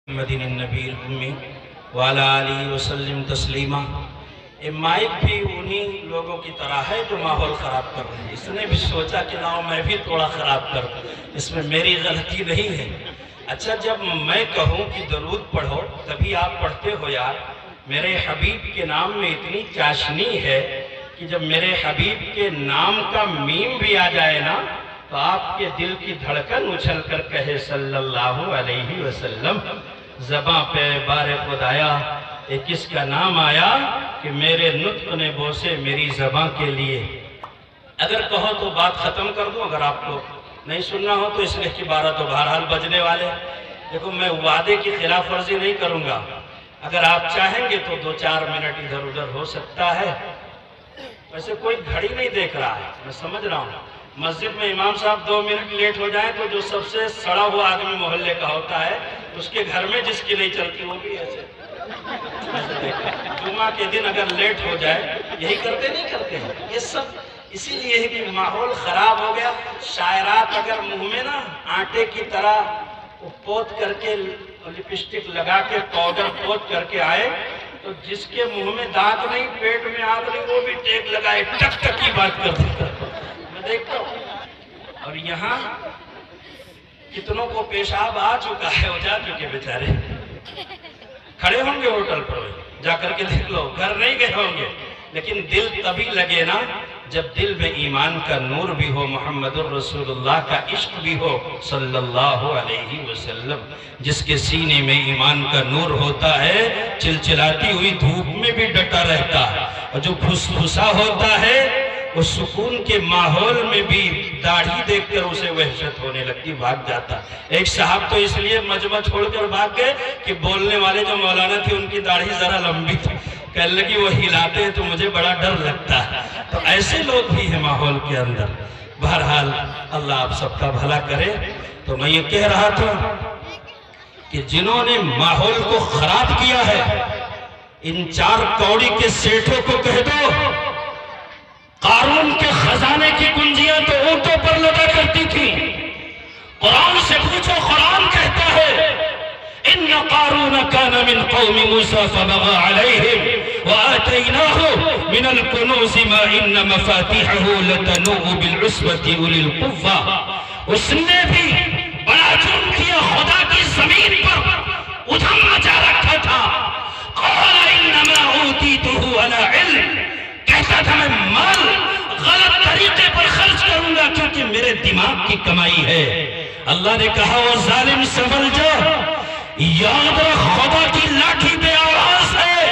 محمد النبی الأمی وعلی آلہ وسلم تسلیما۔ یہ مائک بھی انہی لوگوں کی طرح ہے جو ماحول خراب کر رہے ہیں۔ اس نے بھی سوچا کہ لاؤ میں بھی تھوڑا خراب کر دوں، اس میں میری غلطی نہیں ہے۔ اچھا، جب میں کہوں کہ درود پڑھو تبھی آپ پڑھتے ہو یار۔ میرے حبیب کے نام میں اتنی چاشنی ہے کہ جب میرے حبیب کے نام کا میم بھی آ جائے نا تو آپ کے دل کی دھڑکن اچھل کر کہے صلی اللہ علیہ وسلم۔ زباں پہ بار خدایا یہ کس کا نام آیا کہ میرے نطق نے بوسے میری زباں کے لیے۔ اگر کہو تو بات ختم کر دوں، اگر آپ کو نہیں سننا ہو تو اس لیے کہ 12 تو بہرحال بجنے والے۔ دیکھو، میں وعدے کی خلاف ورزی نہیں کروں گا، اگر آپ چاہیں گے تو 2-4 منٹ ادھر ادھر ہو سکتا ہے۔ ویسے کوئی گھڑی نہیں دیکھ رہا ہے، میں سمجھ رہا ہوں۔ مسجد میں امام صاحب 2 منٹ لیٹ ہو جائیں تو جو سب سے سڑا ہوا آدمی محلے کا ہوتا ہے اس کے گھر میں جس کی نہیں چلتی وہ بھی ایسے جمعہ کے دن اگر لیٹ ہو جائے یہی کرتے نہیں کرتے ہیں یہ سب۔ اسی لیے ہے کہ ماحول خراب ہو گیا۔ شاعرات اگر منہ میں نا آٹے کی طرح پوت کر کے لپسٹک لگا کے پاؤڈر پوت کر کے آئے تو جس کے منہ میں دانت نہیں، پیٹ میں آگ نہیں، وہ بھی ٹیک لگائے ٹک ٹک کی بات کر دیتا میں دیکھتا ہوں۔ اور یہاں کتنوں کو پیشاب آ چکا ہے، ہو جا چکے بیچارے، کھڑے ہوں گے ہوٹل پر، جا کر کے دیکھ لو، گھر نہیں گئے ہوں گے۔ لیکن دل تبھی لگے نا جب دل میں ایمان کا نور بھی ہو، محمد الرسول اللہ کا عشق بھی ہو صلی اللہ علیہ وسلم۔ جس کے سینے میں ایمان کا نور ہوتا ہے چلچلاتی ہوئی دھوپ میں بھی ڈٹا رہتا ہے، اور جو پھسپھسا ہوتا ہے وہ سکون کے ماحول میں بھی داڑھی دیکھ کر اسے وحشت ہونے لگتی، بھاگ جاتا۔ ایک صاحب تو اس لیے مجمع چھوڑ کر بھاگ گئے کہ بولنے والے جو مولانا تھے ان کی داڑھی ذرا لمبی تھی، کہنے لگی وہ ہلاتے ہیں تو مجھے بڑا ڈر لگتا ہے۔ تو ایسے لوگ بھی ہیں ماحول کے اندر۔ بہرحال اللہ آپ سب کا بھلا کرے۔ تو میں یہ کہہ رہا تھا کہ جنہوں نے ماحول کو خراب کیا ہے ان 4 کوڑی کے سیٹھوں کو کہہ دو قارون کے خزانے کی کنجیاں تو اونٹوں پر لگا کرتی تھی۔ قرآن سے پوچھو، قرآن کہتا ہے ان قارون کان من قوم موسیٰ فبغى علیہم وآتیناہ من الکنوز ما ان مفاتیحہ لتنوء بالعصبة اولی القوہ۔ اس نے بھی بڑا جرم کیا، خدا کی زمین پر ادھم مچا رکھا تھا۔ قال انما اوتیتہ علی علم، کہتا تھا میں مال غلط طریقے پر خرچ کروں گا کیونکہ میرے دماغ کی کمائی ہے۔ اللہ نے کہا وہ ظالم سنبھل جا، یاد رکھ خدا کی لاٹھی بے آواز ہے،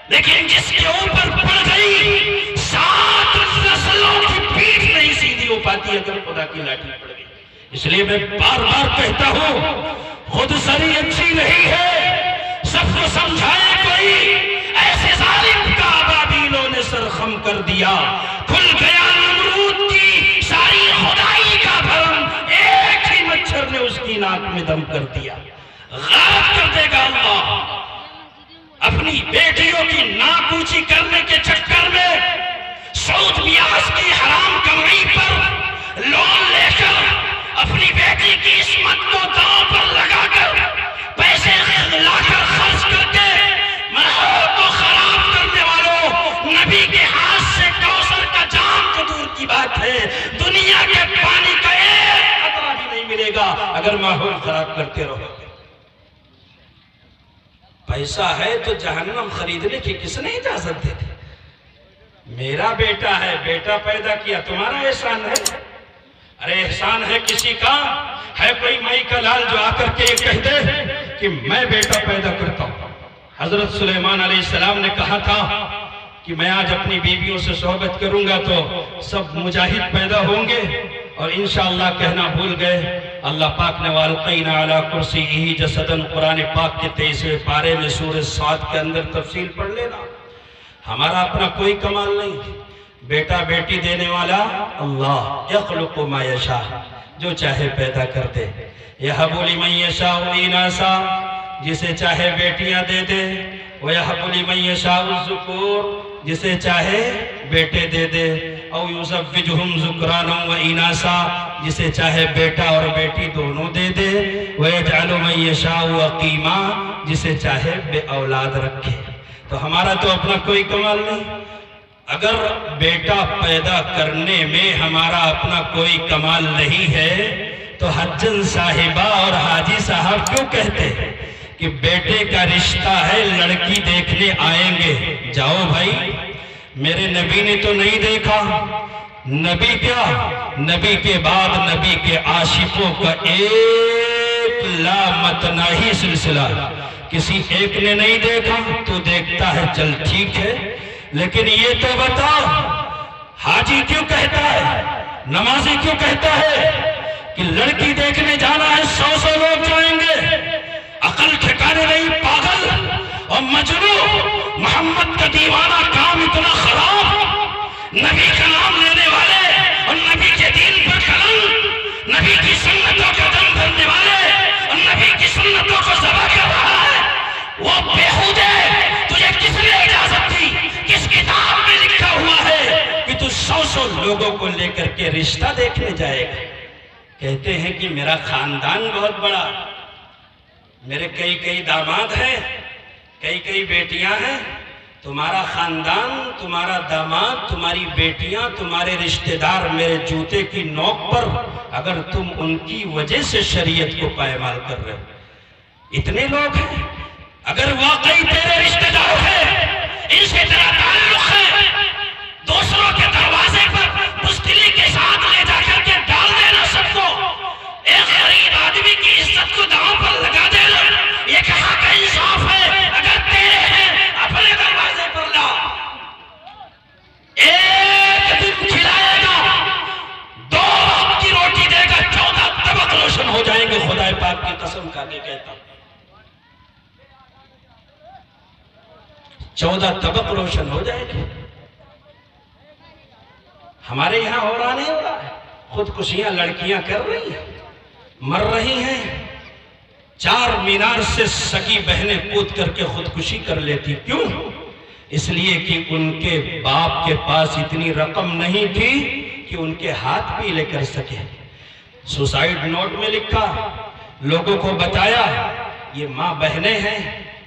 لیکن جس کے اوپر پڑ گئی 7 نسلوں کی پیٹھ نہیں سیدھی ہو پاتی اگر خدا کی لاٹھی پڑ گئی۔ اس لیے میں بار بار کہتا ہوں خود سری اچھی نہیں ہے، سب کو سمجھائے کوئی۔ ایسے ظالم کا ابابیلوں نے سرخم کر دیا، کھل گیا نمرود کی ساری خدائی کا بھرم، ایک ہی مچھر نے اس کی ناک میں دم کر دیا۔ غارت کر دے گا اللہ۔ اپنی بیٹیوں کی ناک اونچی کرنے کے چکر میں سعود بیاس کی حرام کمائی پر لون لے کر اپنی بیٹی کی عصمت کو داؤں پر لگا کر پیسے لا کر خرچ کر کے ماحول کو خراب کرنے والوں، نبی کے ہاتھ سے کوثر کا جام تو دور کی بات ہے، دنیا کے پانی کا ایک قطرہ بھی نہیں ملے گا اگر ماحول خراب کرتے رہو۔ پیسہ ہے تو جہنم خریدنے کی کس نے اجازت دی تھی؟ میرا بیٹا ہے، بیٹا پیدا کیا، تمہارا احسان ہے؟ ارے احسان ہے کسی کا؟ ہے کوئی مائی کا لال جو آ کر کے یہ کہہ دے کہ میں بیٹا پیدا کرتا ہوں؟ حضرت سلیمان علیہ السلام نے کہا تھا کہ میں آج اپنی بیویوں سے صحبت کروں گا تو سب مجاہد پیدا ہوں گے، اور انشاءاللہ کہنا بھول گئے۔ اللہ پاک نے وَأَلْقَيْنَا عَلَىٰ كُرْسِيِّهِ جَسَدًا، قرآن پاک کے 23ویں پارے میں سورہ صاد کے اندر تفصیل پڑھ لینا۔ ہمارا اپنا کوئی کمال نہیں، بیٹا بیٹی دینے والا اللہ، يَخْلُقُ مَا يَشَاءُ، جو چاہے پیدا کر دے۔ يَهَبُ لِمَن يَشَاءُ إِنَاثًا، جسے چاہے بیٹیاں دے دے، وَيَهَبُ لِمَن يَشَاءُ الذُّكُورَ، جسے چاہے بیٹے دے دے، او یزوجہم ذکرانا و اناسا، جسے چاہے بیٹا اور بیٹی دونوں دے دے، ویجعل من یشاء عقیما، جسے چاہے بے اولاد رکھے۔ تو ہمارا تو اپنا کوئی کمال نہیں، اگر بیٹا پیدا کرنے میں ہمارا اپنا کوئی کمال نہیں ہے تو حجن صاحبہ اور حاجی صاحب کیوں کہتے ہیں کہ بیٹے کا رشتہ ہے، لڑکی دیکھنے آئیں گے؟ جاؤ بھائی، میرے نبی نے تو نہیں دیکھا۔ نبی کیا، نبی کے بعد نبی کے عاشقوں کا ایک لامتناہی سلسلہ، کسی ایک نے نہیں دیکھا تو دیکھتا ہے، چل ٹھیک ہے، لیکن یہ تو بتا حاجی کیوں کہتا ہے، نمازی کیوں کہتا ہے کہ لڑکی دیکھنے جانا ہے 100 لوگ جائیں گے؟ عقل ٹھکانے نہیں، پاگل اور مجنون، محمد کا دیوانہ، کام اتنا خراب، نبی کا نام لینے والے اور نبی کے دین پر کلنگ، نبی کی سنتوں کا دم بھرنے والے اور نبی کی سنتوں کو ذبح کر رہا ہے، وہ بیہودے، تجھے کس نے اجازت دی؟ کس کتاب میں لکھا ہوا ہے کہ تو 100 لوگوں کو لے کر کے رشتہ دیکھنے جائے گا؟ کہتے ہیں کہ میرا خاندان بہت بڑا، میرے کئی داماد ہیں، کئی بیٹیاں ہیں، تمہارا خاندان، تمہارا داماد، تمہاری بیٹیاں، تمہارے رشتہ دار میرے جوتے کی نوک پر، اگر تم ان کی وجہ سے شریعت کو پائمال کر رہے ہو، اتنے لوگ ہیں، اگر واقعی تیرے رشتہ دار ہیں، ان سے تیرا تعلق ہے، دوسروں کے دروازے پر بزدلی کے ساتھ لے جا کر کے ڈال دینا سب کو، ایک غریب آدمی کی عزت کو داؤں پر لگا دینا، یہ کہاں کا انصاف ہے؟ اگر تیرے ہیں اپنے دروازے پر لا، ایک دن کھلائے گا، 2 وقت کی روٹی دے گا، 14 طبق روشن ہو جائیں گے، خدا پاک کی قسم کھا کے کہتا ہوں، 14 طبق روشن ہو جائے گے۔ ہمارے یہاں ہو رہا نہیں ہو رہا ہے، خودکشیاں لڑکیاں کر رہی ہیں، مر رہی ہیں، 4 مینار سے سگی بہنیں کود کر کے خودکشی کر لیتی، کیوں؟ اس لیے کہ ان کے باپ کے پاس اتنی رقم نہیں تھی کہ ان کے ہاتھ بھی لے کر سکے۔ سوسائیڈ نوٹ میں لکھا، لوگوں کو بتایا یہ ماں بہنیں ہیں،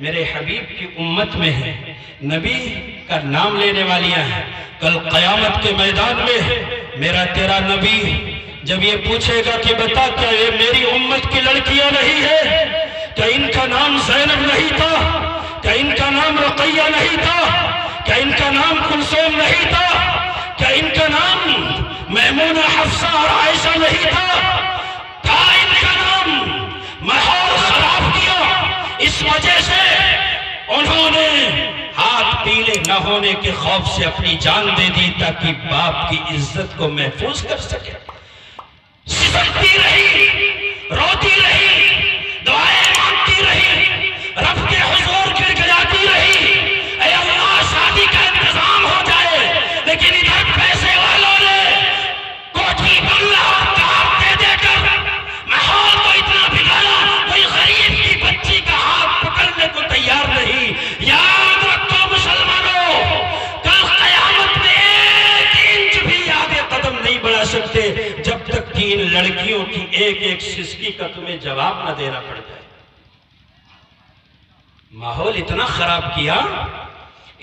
میرے حبیب کی امت میں ہیں، نبی کا نام لینے والیاں ہیں، کل قیامت کے میدان میں میرا تیرا نبی جب یہ پوچھے گا کہ بتا کیا یہ میری امت کی لڑکیاں نہیں ہے؟ کیا ان کا نام زینب نہیں تھا؟ کیا ان کا نام رقیہ نہیں تھا؟ کیا ان کا نام کلثوم نہیں تھا؟ کیا ان کا نام میمونہ، حفصہ اور عائشہ نہیں تھا؟ تھا ان کا نام، ماحول خراب کیا، اس وجہ سے انہوں نے ہاتھ پیلے نہ ہونے کے خوف سے اپنی جان دے دی تاکہ باپ کی عزت کو محفوظ کر سکے۔ سسکتی رہی، روتی رہی، دعائیں مانگتی رہی، رب کے حضور گر گراتی رہی، اے اللہ شادی کا انتظام ہو جائے، لیکن ادھر پیسے والوں نے کوٹھی بنگلہ اور کار دے دے کر ماحول کو اتنا بگاڑا، کوئی غریب کی بچی کا ہاتھ پکڑنے کو تیار نہیں۔ یاد رکھو مسلمانوں، کل قیامت میں 1 انچ بھی آگے قدم نہیں بڑھا سکتے جب تک کہ ان لڑکیوں کی ایک سسکی کا تمہیں جواب نہ دینا پڑ جائے۔ ماحول اتنا خراب کیا،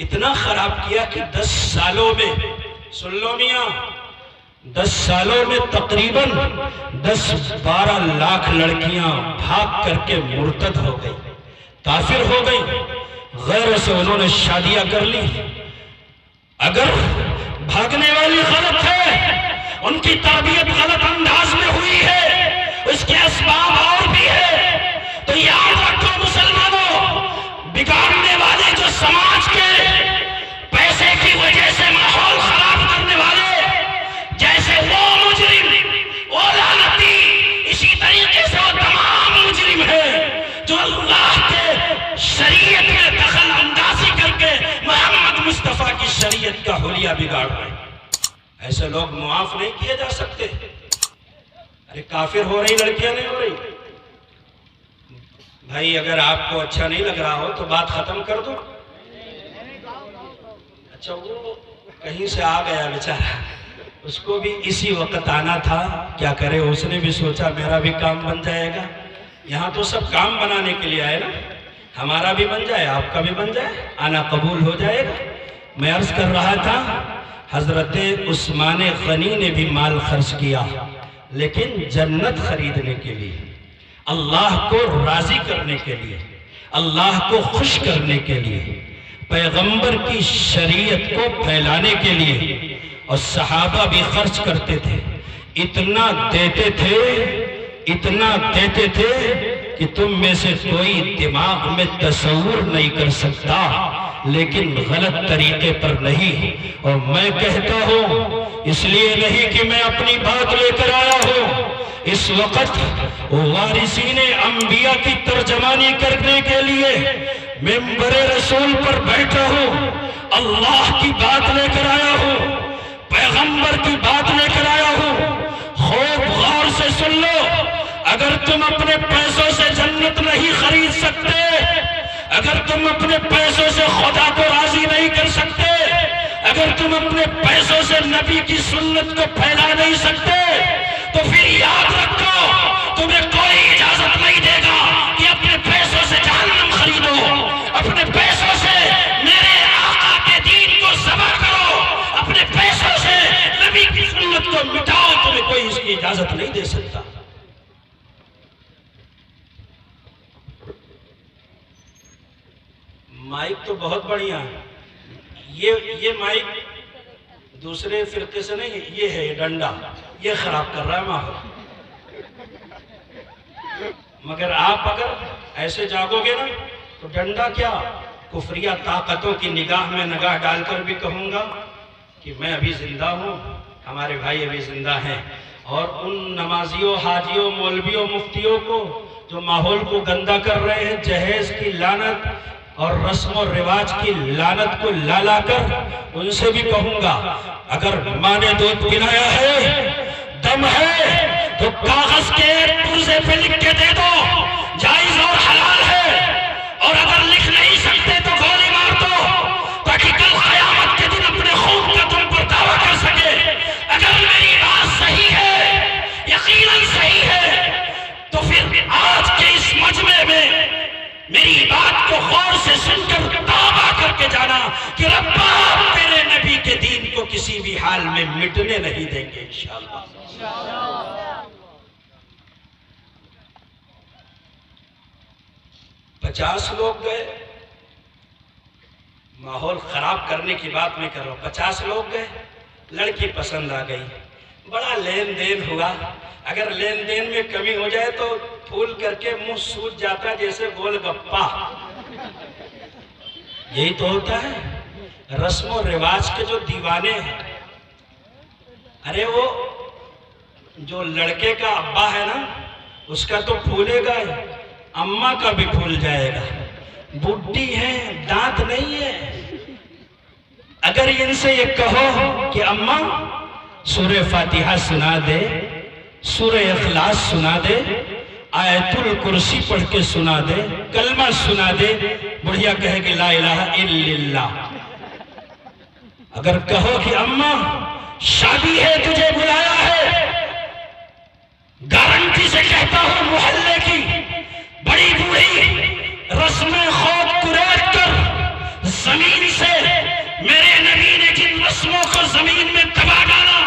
اتنا خراب کیا کہ 10 سالوں میں، سن لو میاں، 10 سالوں میں تقریباً 10-12 لاکھ لڑکیاں بھاگ کر کے مرتد ہو گئی، کافر ہو گئی، غیروں سے انہوں نے شادیاں کر لی۔ اگر بھاگنے والی غلط ہے، ان کی تربیت غلط انداز میں ہوئی ہے، اس کے اسباب اور بھی ہے، تو یاد رکھو مسلمانوں، بگاڑنے والے جو سماج کے پیسے کی وجہ سے ماحول خراب کرنے والے، جیسے وہ مجرم، وہ لعنتی، اسی طریقے سے وہ تمام مجرم ہیں جو اللہ کے شریعت میں دخل اندازی کر کے محمد مصطفیٰ کی شریعت کا حلیہ بگاڑ رہے ہیں۔ ایسے لوگ معاف نہیں کیے جا سکتے۔ ارے کافر ہو رہی لڑکیاں نہیں ہو رہی؟ بھائی اگر آپ کو اچھا نہیں لگ رہا ہو تو بات ختم کر دو۔ اچھا وہ کہیں سے آ گیا بیچارہ، اس کو بھی اسی وقت آنا تھا، کیا کرے اس نے بھی سوچا میرا بھی کام بن جائے گا، یہاں تو سب کام بنانے کے لیے آئے نا، ہمارا بھی بن جائے آپ کا بھی بن جائے، آنا قبول ہو جائے گا۔ میں عرض کر رہا تھا حضرت عثمان غنی نے بھی مال خرچ کیا، لیکن جنت خریدنے کے لیے، اللہ کو راضی کرنے کے لیے، اللہ کو خوش کرنے کے لیے، پیغمبر کی شریعت کو پھیلانے کے لیے۔ اور صحابہ بھی خرچ کرتے تھے، اتنا دیتے تھے کہ تم میں سے کوئی دماغ میں تصور نہیں کر سکتا، لیکن غلط طریقے پر نہیں۔ اور میں کہتا ہوں اس لیے نہیں کہ میں اپنی بات لے کر آیا ہوں، اس وقت وارثین انبیاء کی ترجمانی کرنے کے لیے منبر رسول پر بیٹھا ہوں، اللہ کی بات لے کر آیا ہوں، پیغمبر کی بات لے کر آیا ہوں۔ خوب غور سے سن لو، اگر تم اپنے پیسوں سے جنت نہیں خرید سکتے، اگر تم اپنے پیسوں سے خدا کو راضی نہیں کر سکتے، اگر تم اپنے پیسوں سے نبی کی سنت کو پھیلا نہیں سکتے، تو پھر یاد رکھو تمہیں کوئی اجازت نہیں دے گا کہ اپنے پیسوں سے جہنم خریدو، اپنے پیسوں سے میرے آقا کے دین کو ذبح کرو، اپنے پیسوں سے نبی کی سنت کو مٹاؤ، تمہیں کوئی اس کی اجازت نہیں دے سکتا۔ مائک تو بہت بڑھیا ہے، یہ مائک دوسرے فرقے سے نہیں، یہ ہے ڈنڈا، یہ خراب کر رہا ہے ماحول۔ مگر آپ اگر ایسے جاگو گے نا تو ڈنڈا کیا، کفریہ طاقتوں کی نگاہ میں نگاہ ڈال کر بھی کہوں گا کہ میں ابھی زندہ ہوں، ہمارے بھائی ابھی زندہ ہیں، اور ان نمازیوں، حاجیوں، مولویوں، مفتیوں کو جو ماحول کو گندا کر رہے ہیں، جہیز کی لعنت اور رسم و رواج کی لعنت کو لا کر ان سے بھی کہوں گا، اگر ماں نے دودھ پلایا ہے، دم ہے، تو کاغذ کے ایک پرزے پہ لکھ کے دے دو، جائز اور حلال ہے، اور اگر لکھ نہیں سکتے تو گولی مار دو، تاکہ کل قیامت کے دن اپنے خون کا تم پر دعویٰ کر سکے۔ اگر میری بات صحیح ہے، یقیناً صحیح ہے، تو پھر آج کے اس مجمع میں میری بات کو غور سے سن کر دعویٰ کر کے جانا کہ ربا میرے نبی کے دین کو کسی بھی حال میں مٹنے نہیں دیں گے انشاءاللہ۔ 50 لوگ گئے، ماحول خراب کرنے کی بات میں کر رہا ہوں، 50 لوگ گئے، لڑکی پسند آ گئی، بڑا لین دین ہوا، اگر لین دین میں کمی ہو جائے تو پھول کر کے منہ سوج جاتا ہے جیسے گول گپا، یہی تو ہوتا ہے۔ رسم و رواج کے جو دیوانے ہیں، ارے وہ جو لڑکے کا ابا ہے نا، اس کا تو پھولے گا ہی، اماں کا بھی پھول جائے گا، بڈھی ہے، دانت نہیں ہے۔ اگر ان سے یہ کہو کہ اماں سورہ فاتحہ سنا دے، سورہ اخلاص سنا دے، آیت الکرسی پڑھ کے سنا دے، کلمہ سنا دے، بڑھیا کہے کہ لا الہ الا اللہ۔ اگر کہو کہ اماں شادی ہے، تجھے بلایا ہے، گارنٹی سے کہتا ہوں محلے کی بڑی بوڑھی رسمیں خود کریت کر زمین سے میرے نبی نے جن رسموں کو زمین میں دبا ڈالا،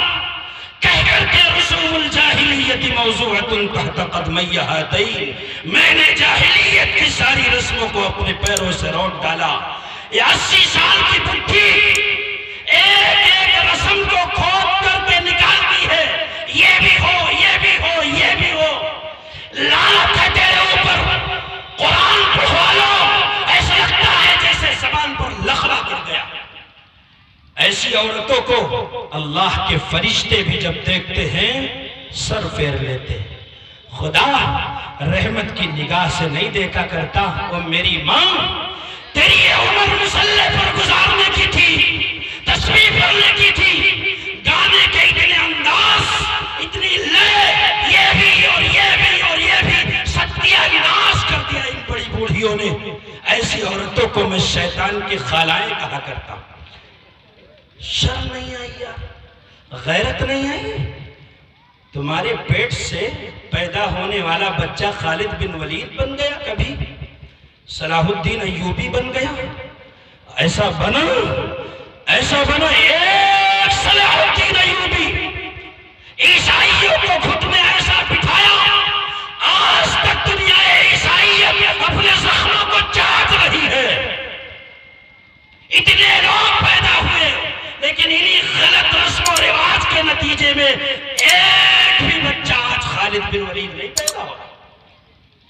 کہہ کر کے رسوم الجاہلیت موضوعۃ تحت قدمی ہاتین، میں نے جاہلیت کی ساری رسموں کو اپنے پیروں سے روٹ ڈالا۔ یہ 80 سال کی بڈھی ایک ایک رسم کو کھود کر کے نکالتی ہے، یہ بھی ہو، یہ بھی ہو، یہ بھی ہو، لعنت ہے تیرے اوپر، قرآن پڑھوا لو، ایسا لگتا ہے جیسے زبان پر لخلا گر گیا۔ ایسی عورتوں کو اللہ کے فرشتے بھی جب دیکھتے ہیں سر پھیر لیتے ہیں۔ خدا رحمت کی نگاہ سے نہیں دیکھا کرتا۔ وہ میری ماں، تیری یہ عمر مصلی پر گزارنے کی تھی، تسبیح پڑھنے کی تھی، گانے کے اتنے انداز، اتنی لے، یہ بھی اور یہ بھی اور یہ بھی ستیہ ناش کر دیا ان بڑی بوڑھیوں نے۔ ایسی عورتوں کو میں شیطان کی خالائیں کہا کرتا ہوں۔ شرم نہیں آئی یار، غیرت نہیں آئی؟ تمہارے پیٹ سے پیدا ہونے والا بچہ خالد بن ولید بن گیا کبھی؟ صلاح الدین ایوبی بن گیا؟ ایسا بنا ایک صلاح الدین ایوبی عیسائیوں کو خود میں ایسا بٹھایا، آج تک دنیا عیسائیت اپنے زخموں کو چاٹ رہی ہے۔ اتنے لوگ پیدا ہوئے لیکن انہی غلط رسم و رواج کے نتیجے میں ایک بھی بچہ آج خالد بن ولید نہیں پیدا ہو۔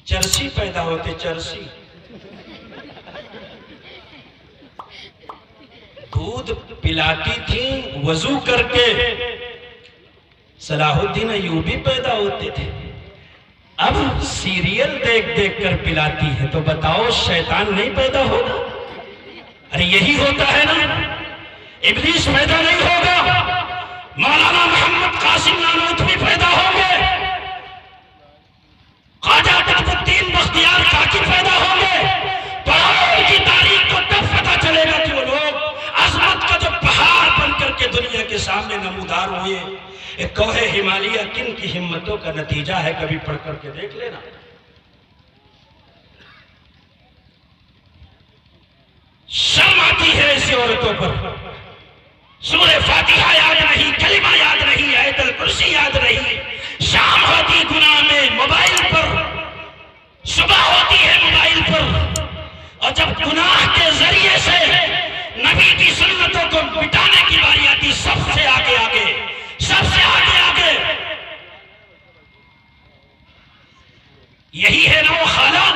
چرسی پیدا ہوتے، چرسی دودھ پلاتی تھیں وضو کر کے، صلاح الدین ایوبی پیدا ہوتے تھے۔ اب سیریل دیکھ دیکھ کر پلاتی ہے، تو بتاؤ شیطان نہیں پیدا ہوگا؟ ارے یہی ہوتا ہے نا، ابلیس پیدا نہیں ہوگا؟ مولانا محمد قاسم نانوتوی پیدا ہوں گے، خواجہ قطب الدین بختیار کاکی پیدا ہوں گے، پڑھاؤ کی تاریخ کو تب پتہ چلے گا کہ وہ لوگ عظمت کا جو پہاڑ بن کر کے دنیا کے سامنے نمودار ہوئے۔ ایک کوہ ہمالیہ کن کی ہمتوں کا نتیجہ ہے، کبھی پڑھ کر کے دیکھ لینا۔ شرم آتی ہے ایسی عورتوں پر، سورہ فاتحہ یاد نہیں، کلمہ یاد نہیں، آیت الکرسی یاد نہیں، شام ہوتی گناہ میں موبائل پر، صبح ہوتی ہے موبائل پر، اور جب گناہ کے ذریعے سے نبی کی سنتوں کو مٹانے کی باری آتی، سب سے آگے آگے، سب سے آگے آگے۔ یہی ہے نا وہ خالہ،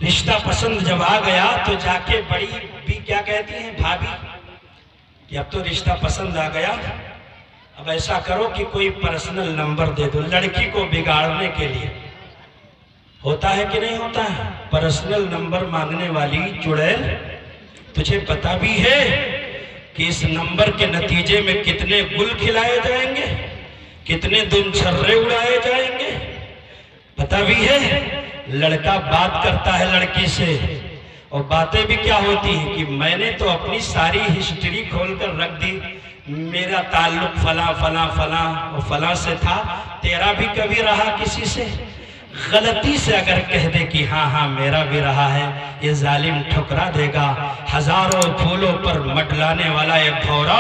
رشتہ پسند جب آ گیا تو جا کے بڑی بھی کیا کہتی ہیں، بھابھی، کہ اب تو رشتہ پسند آ گیا، اب ایسا کرو کہ کوئی پرسنل نمبر دے دو۔ لڑکی کو بگاڑنے کے لیے ہوتا ہے کہ نہیں ہوتا ہے؟ پرسنل نمبر مانگنے والی چڑیل، تجھے پتا بھی ہے کہ اس نمبر کے نتیجے میں کتنے گل کھلائے جائیں گے، کتنے دن چھرے اڑائے جائیں گے؟ پتا بھی ہے؟ لڑکا بات کرتا ہے لڑکی سے، اور باتیں بھی کیا ہوتی ہیں کہ میں نے تو اپنی ساری ہسٹری کھول کر رکھ دی، میرا تعلق فلاں فلاں فلاں اور فلاں سے تھا، تیرا بھی کبھی رہا کسی سے؟ غلطی سے اگر کہہ دے کہ ہاں ہاں میرا بھی رہا ہے، یہ ظالم ٹھکرا دے گا۔ ہزاروں پھولوں پر مڈلانے والا ایک بھورا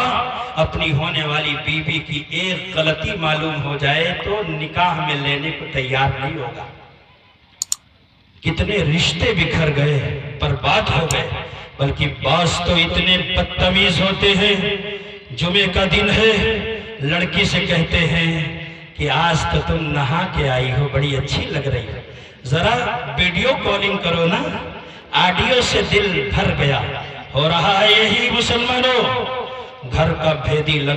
اپنی ہونے والی بیوی کی ایک غلطی معلوم ہو جائے تو نکاح میں لینے کو تیار نہیں ہوگا۔ کتنے رشتے بکھر گئے، برباد ہو گئے، بلکہ بعض تو اتنے بدتمیز ہوتے ہیں، جمعے کا دن ہے، لڑکی سے کہتے ہیں کہ آج تو تم نہا کے آئی ہو، بڑی اچھی لگ رہی ہے، ذرا ویڈیو کالنگ کرو نا۔ آڈیو سے دل بھر گیا، ہو رہا ہے یہی مسلمانوں، گھر کا بھیدی لگ